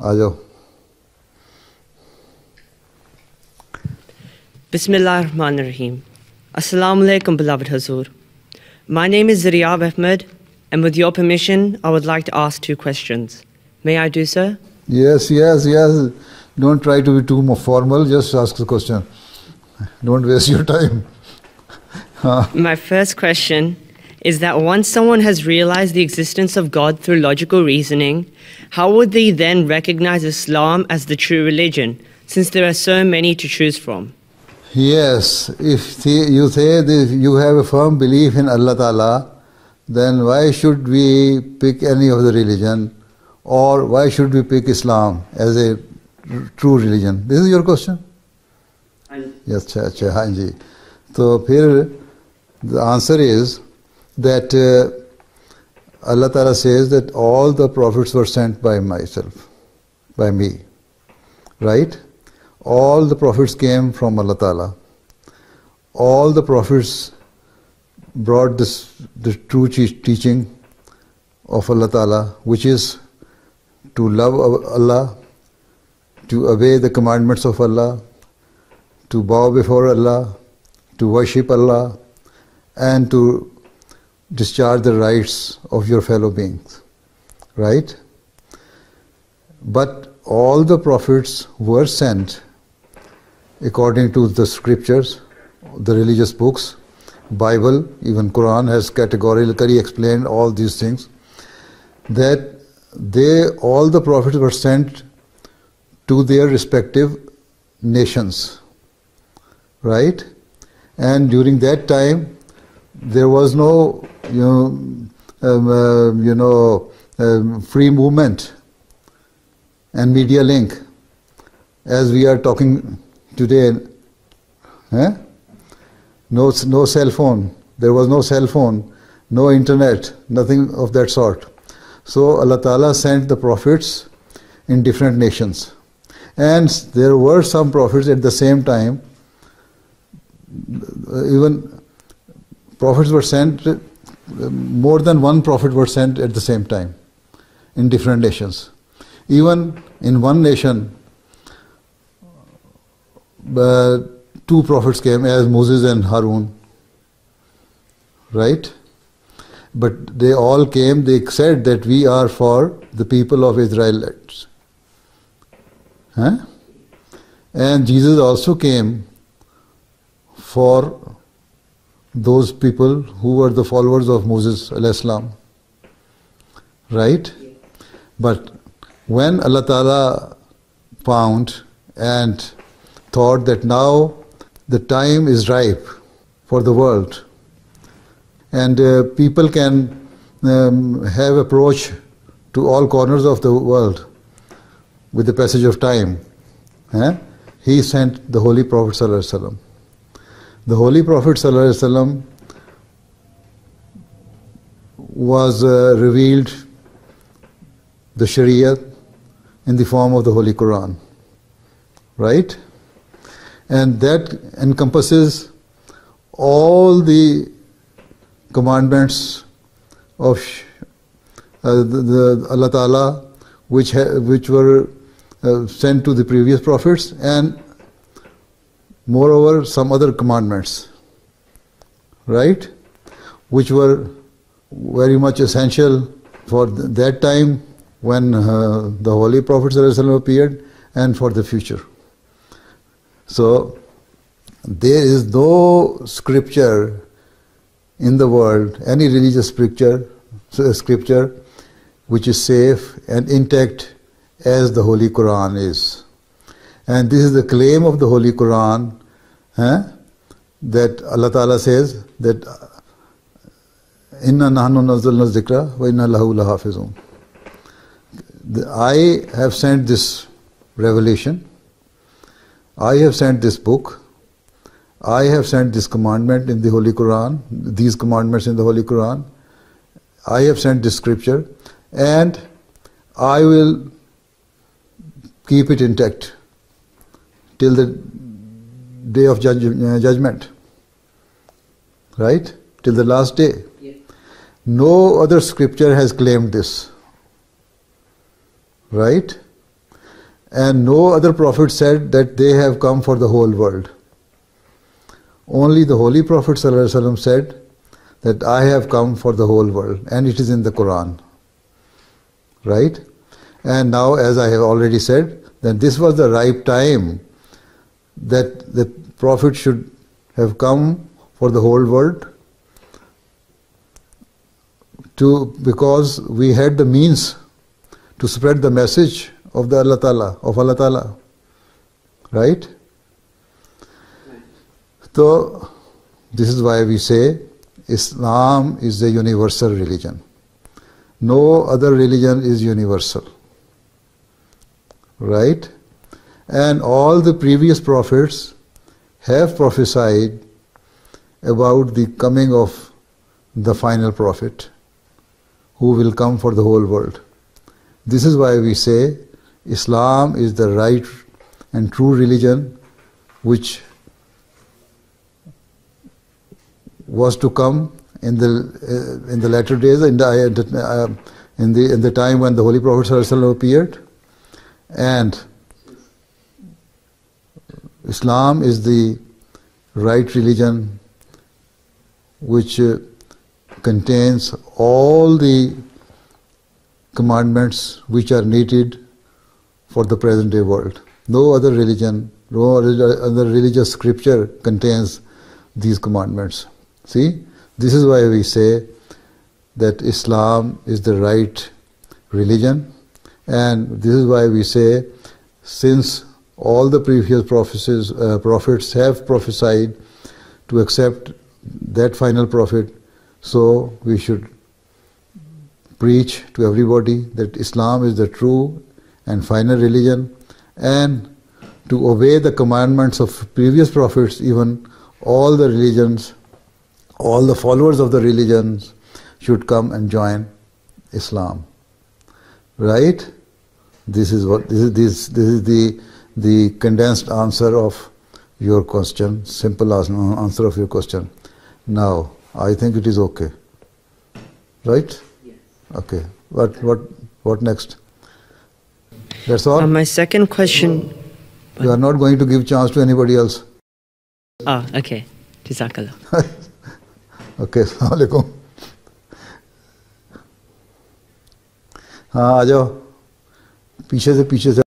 आ जाओ. Bismillah ar-Rahman ar-Rahim. Assalamu alaikum, beloved Hazur. My name is Zariab Ahmed, and with your permission, I would like to ask 2 questions. May I do so? Yes. Don't try to be too formal, just ask the question. Don't waste your time. My first question is that once someone has realized the existence of God through logical reasoning, how would they then recognize Islam as the true religion, since there are so many to choose from? Yes, if you say that you have a firm belief in Allah Ta'ala, then why should we pick any of the religion, or why should we pick Islam as a true religion? This is your question? Yes, अच्छा, हाँ जी. तो फिर the answer is that Allah Ta'ala says that all the prophets were sent by myself, by me, right? All the prophets came from Allah Ta'ala. All the prophets brought the true teaching of Allah Ta'ala, which is to love Allah, to obey the commandments of Allah, to bow before Allah, to worship Allah, and to discharge the rights of your fellow beings. Right? But all the prophets were sent according to the scriptures, the religious books, Bible, even Quran has categorically explained all these things, that all the prophets were sent to their respective nations. Right? And during that time, there was no, free movement and media link, as we are talking today. No cell phone. There was no cell phone, no internet, nothing of that sort. So Allah Ta'ala sent the prophets in different nations. And there were some prophets at the same time. Even prophets were sent, more than one prophet were sent at the same time in different nations. Even in one nation, 2 prophets came, as Moses and Harun. Right? But they all came, they said that we are for the people of Israelites. And Jesus also came for those people who were the followers of Moses alayhi salam. Right? But when Allah Ta'ala found and thought that now the time is ripe for the world, and people can have approach to all corners of the world with the passage of time, He sent the Holy Prophet sallallahu alaihi wasallam. The Holy Prophet sallallahu alaihi wasallam was revealed the Sharia in the form of the Holy Quran. Right? And that encompasses all the commandments of the Allah Ta'ala which were sent to the previous prophets, and moreover some other commandments, right, which were very much essential for that time when the Holy Prophet ﷺ appeared, and for the future. So there is no scripture in the world, any religious scripture which is safe and intact as the Holy Quran is. And this is the claim of the Holy Quran, that Allah Ta'ala says that Inna nahnu nazzalna dhikra wa inna lahu lahafizun. I have sent this revelation, I have sent this book, I have sent this commandment in the Holy Quran, these commandments in the Holy Quran, I have sent this scripture, and I will keep it intact till the day of judgment, right? Till the last day. Yeah. No other scripture has claimed this, right? And no other prophet said that they have come for the whole world. Only the Holy Prophet ﷺ said that I have come for the whole world, and it is in the Quran. Right? And now, as I have already said, that this was the ripe time that the Prophet should have come for the whole world, because we had the means to spread the message of the Allah Ta'ala. Right? So, this is why we say Islam is a universal religion. No other religion is universal. Right? And all the previous prophets have prophesied about the coming of the final prophet who will come for the whole world. This is why we say Islam is the right and true religion which was to come in the latter days, in the time when the Holy Prophet ﷺ appeared. And Islam is the right religion which contains all the commandments which are needed for the present day world. No other religion, no other religious scripture contains these commandments. See, this is why we say that Islam is the right religion, and this is why we say, since all the previous prophets have prophesied to accept that final prophet, so we should preach to everybody that Islam is the true and final religion, and to obey the commandments of previous prophets. Even all the religions, all the followers of the religions should come and join Islam. Right? This is the condensed answer of your question, simple answer of your question. Now, I think it is okay. Right? Yes. Okay. What next? That's all? My second question... You are not going to give chance to anybody else? Okay. Jazakallah. Okay, अस्सलाम वालेकुम. हाँ आ जाओ, पीछे से